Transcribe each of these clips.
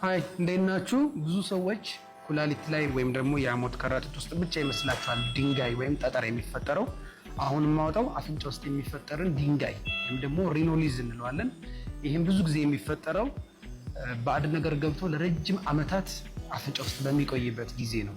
ሃይ እንዴት ናችሁ? ብዙ ሰዎች ኩላሊት ላይ ወይም ደግሞ የሐሞት ከረጢት ውስጥ ብቻ ይመስላችኋል ድንጋይ ወይም ጠጠር የሚፈጠረው። አሁን የማወጣው አፍንጫ ውስጥ የሚፈጠርን ድንጋይ ወይም ደግሞ ሪኖሊዝ እንለዋለን። ይሄን ብዙ ጊዜ የሚፈጠረው ባዕድ ነገር ገብቶ ለረጅም ዓመታት አፍንጫ ውስጥ በሚቆይበት ጊዜ ነው።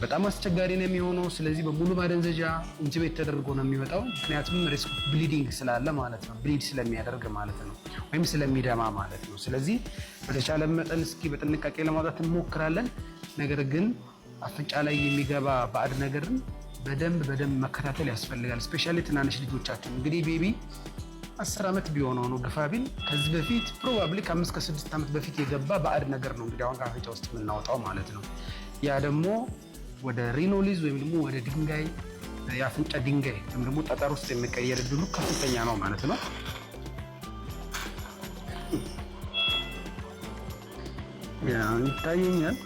በጣም አስቸጋሪ ነው የሚሆነው። ስለዚህ በሙሉ ማደንዘዣ ኢንቱቤት ተደርጎ ነው የሚወጣው። ምክንያቱም ሪስክ ኦፍ ብሊዲንግ ስላለ ማለት ነው። ብሊድ ስለሚያደርግ ማለት ነው፣ ወይም ስለሚደማ ማለት ነው። ስለዚህ በተቻለ መጠን እስኪ በጥንቃቄ ለማውጣት እንሞክራለን። ነገር ግን አፍንጫ ላይ የሚገባ ባዕድ ነገርን በደንብ መከታተል ያስፈልጋል። ስፔሻሊ ትናንሽ ልጆቻችን እንግዲህ ቤቢ 10 ዓመት ቢሆነው ነው ግፋ ቢል ከዚህ በፊት ፕሮባብሊ ከ5 እስከ 6 ዓመት በፊት የገባ ባዕድ ነገር ነው እንግዲህ አሁን ከአፍንጫ ውስጥ የምናወጣው ማለት ነው። ያ ደግሞ ወደ ሪኖሊዝ ወይም ደግሞ ወደ ድንጋይ የአፍንጫ ድንጋይ ወይም ደግሞ ጠጠር ውስጥ የሚቀየር እድሉ ከፍተኛ ነው ማለት ነው። ያ ይታየኛል።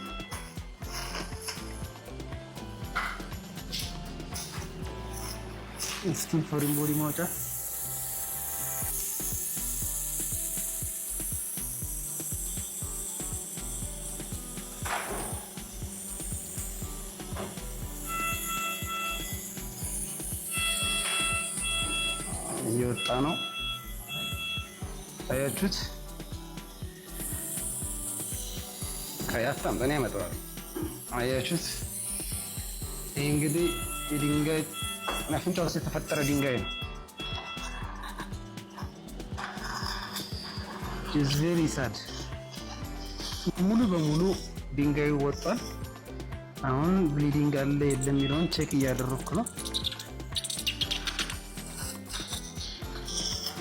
ስቲል ፎሪን ቦዲ ማውጫ እየወጣ ነው። አያችሁት? ከያታም በእኔ ያመጣዋል። አያችሁት? ይህ እንግዲህ የድንጋይ አፍንጫ ውስጥ የተፈጠረ ድንጋይ ነው። ቬሪ ሳድ። ሙሉ በሙሉ ድንጋዩ ወጥቷል። አሁን ብሊዲንግ አለ የለም የሚለውን ቼክ እያደረኩ ነው።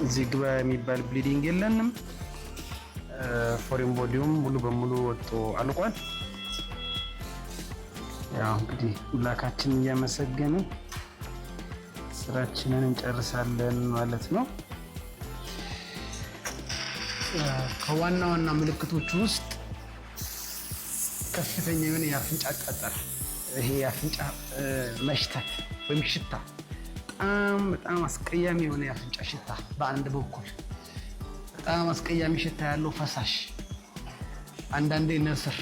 እዚህ ግባ የሚባል ብሊዲንግ የለንም። ፎሪን ቦዲውም ሙሉ በሙሉ ወጥቶ አልቋል። ያው እንግዲህ ሁላችንም እያመሰገንን ስራችንን እንጨርሳለን ማለት ነው። ከዋና ዋና ምልክቶች ውስጥ ከፍተኛ የሆነ የአፍንጫ ጠጠር፣ ይሄ የአፍንጫ መሽተት ወይም ሽታ፣ በጣም አስቀያሚ የሆነ የአፍንጫ ሽታ፣ በአንድ በኩል በጣም አስቀያሚ ሽታ ያለው ፈሳሽ፣ አንዳንዴ ነስር፣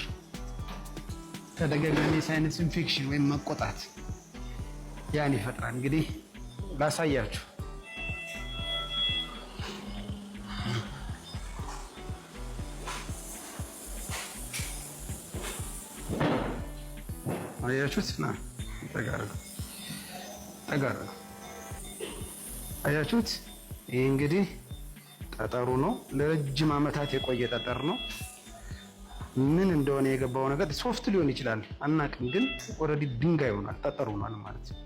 ተደጋጋሚ ሳይነስ ኢንፌክሽን ወይም መቆጣት ያን ይፈጥራል። እንግዲህ ላሳያችሁ። አያችሁት? ተጋረገ አያችሁት? ይሄ እንግዲህ ጠጠሩ ነው። ለረጅም ዓመታት የቆየ ጠጠር ነው። ምን እንደሆነ የገባው ነገር ሶፍት ሊሆን ይችላል አናቅም፣ ግን ኦልሬዲ ድንጋይ ሆኗል፣ ጠጠር ሆኗል ማለት ነው።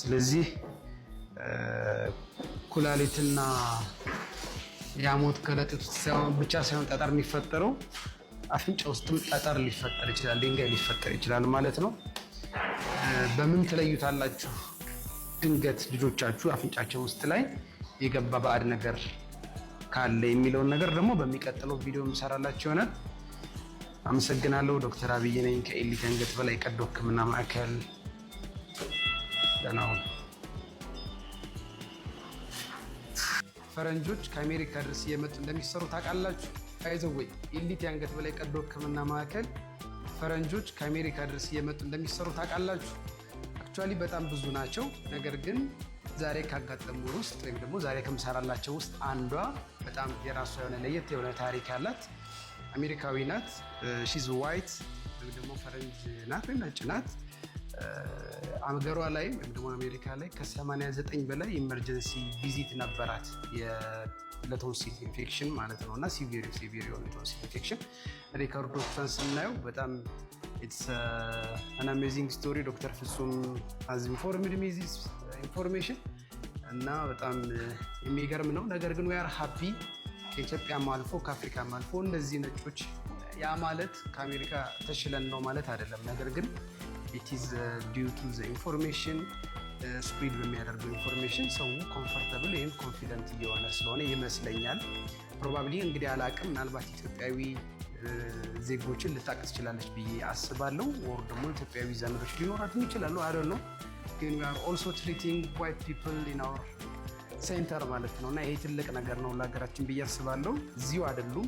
ስለዚህ ኩላሊትና የሐሞት ከረጢት ብቻ ሳይሆን ጠጠር የሚፈጠረው አፍንጫ ውስጥም ጠጠር ሊፈጠር ይችላል፣ ድንጋይ ሊፈጠር ይችላል ማለት ነው። በምን ትለዩታላችሁ? ድንገት ልጆቻችሁ አፍንጫቸው ውስጥ ላይ የገባ ባዕድ ነገር ካለ የሚለውን ነገር ደግሞ በሚቀጥለው ቪዲዮ እንሰራላችሁ ይሆናል። አመሰግናለሁ። ዶክተር አብይ ነኝ ከኤሊት አንገት በላይ ቀዶ ሕክምና ማዕከል። ደህና ሁኑ። ፈረንጆች ከአሜሪካ ድረስ እየመጡ እንደሚሰሩ ታውቃላችሁ? አይዘወይ ኤሊት አንገት በላይ ቀዶ ሕክምና ማዕከል ፈረንጆች ከአሜሪካ ድረስ እየመጡ እንደሚሰሩ ታውቃላችሁ? አክቹአሊ በጣም ብዙ ናቸው። ነገር ግን ዛሬ ካጋጠሙ ውስጥ ወይም ደግሞ ዛሬ ከምሰራላቸው ውስጥ አንዷ በጣም የራሷ የሆነ ለየት የሆነ ታሪክ ያላት አሜሪካዊ ናት። ሺዝ ዋይት ወይም ደግሞ ፈረንጅ ናት ወይም ነጭ ናት። አገሯ ላይ ወይም ደግሞ አሜሪካ ላይ ከ89 በላይ ኢመርጀንሲ ቪዚት ነበራት ለቶንሲል ኢንፌክሽን ማለት ነው። እና ሲቪር የሆነ ቶንሲል ኢንፌክሽን ሪከርዶቿን ስናየው በጣም ኢትስ አን አሜዚንግ ስቶሪ። ዶክተር ፍጹም ሃዝ ኢንፎርምድ ሚ ዚስ ኢንፎርሜሽን እና በጣም የሚገርም ነው። ነገር ግን ዊ አር ሃፒ ከኢትዮጵያም አልፎ ከአፍሪካም አልፎ እንደዚህ ነጮች፣ ያ ማለት ከአሜሪካ ተሽለን ነው ማለት አይደለም። ነገር ግን ኢት ኢዝ ዲው ቱ ዘ ኢንፎርሜሽን ስፕሪድ በሚያደርገው ኢንፎርሜሽን ሰው ኮምፎርታብል ወይም ኮንፊደንት እየሆነ ስለሆነ ይመስለኛል። ፕሮባብሊ እንግዲህ አላቅም፣ ምናልባት ኢትዮጵያዊ ዜጎችን ልታቅ ትችላለች ብዬ አስባለሁ። ወር ደግሞ ኢትዮጵያዊ ዘመዶች ሊኖራትም ይችላሉ። አይ ዶንት ኖ ግን we are also treating white people in our ሴንተር ማለት ነው። እና ይሄ ትልቅ ነገር ነው ለሀገራችን ብዬ አስባለሁ። እዚሁ አይደሉም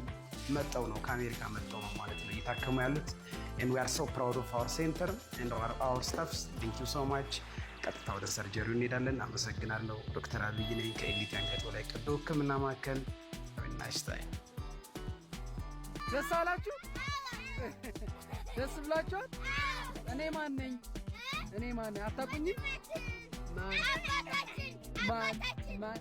መጠው ነው ከአሜሪካ መጠው ነው ማለት ነው እየታከሙ ያሉት። and we are so proud of our center and our staffs. thank you so much። ቀጥታ ወደ ሰርጀሪው እንሄዳለን። አመሰግናለሁ። ዶክተር አብይ ነኝ ከኤሊት የአንገት በላይ ቀዶ ሕክምና ማዕከል። ናይስ ታይም። ደስ አላችሁ? ደስ ብላችኋል? እኔ ማን ነኝ? እኔ ማን ነኝ? አታውቁኝም? ማን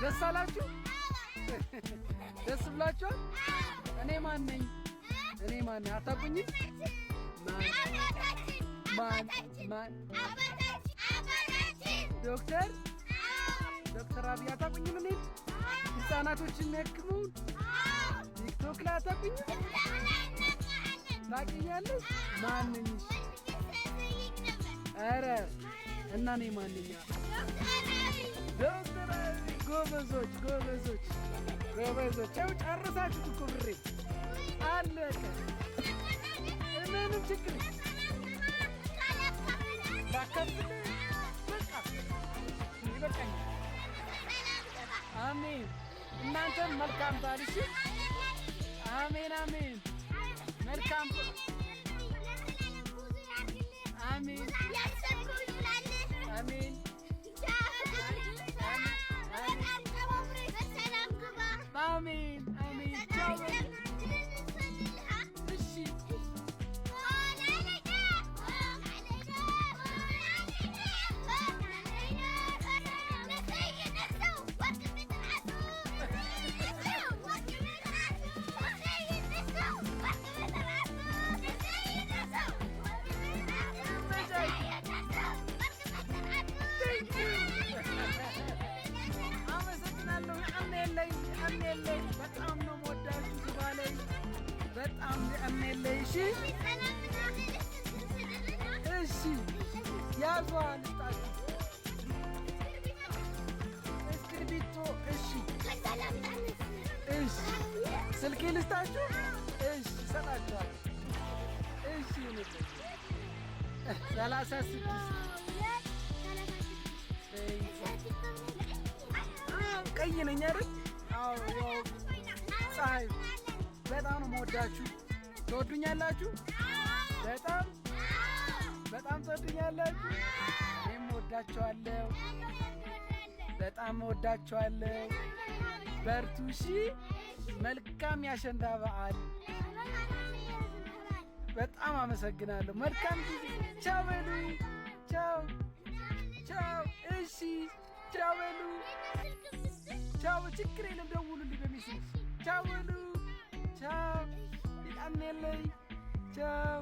ደስ አላችሁ? ደስ ብላችኋል? እኔ ማን ነኝ? እኔ ማን ነኝ? አታውቁኝም? ማን? ዶክተር አብይ አታውቁኝም? እኔ ህፃናቶችን የሚያክመውን ቲክቶክ ላይ አታውቁኝም? ታውቂኛለሽ? ማን ነኝ? ኧረ እና እኔ ማን ነኝ? ዶክተር አብይ ጎበዞች። ያው ጨርሳችሁት እኮ ብሬ አለቀ። ምንም ችግር ባከፍል በቃ ይበቃኛል። አሜን። እናንተም መልካም በዓል። እሺ። አሜን። መልካም አሜን። አሜን። ቻው። እሺ። በጣም ነው የምወዳችሁ ዝባለኝ። በጣም እሜለኝ። እሺ ያዟ ልስጣችሁ እስክሪብቶ። እሺ ስልኬ ልስጣችሁ። እሺ እሰጣችኋለሁ። እሺ 36 ቀይ ነኝ አይደል? ፀሐይ በጣም ነው የምወዳችሁ። ትወዱኛላችሁ? በጣም ትወዱኛላችሁ። እኔም እወዳችኋለሁ። በጣም እወዳችኋለሁ። በርቱ። እሺ። መልካም ያሸንዳ በዓል። በጣም አመሰግናለሁ። መልካም ጊዜ። ቻው በሉ። ቻው። እሺ ቻው በሉ። ቻው። ችግር የለም ደውሉልኝ በሜሴጅ። ቻው በሉ። ቻው። ይጣኔለይ። ቻው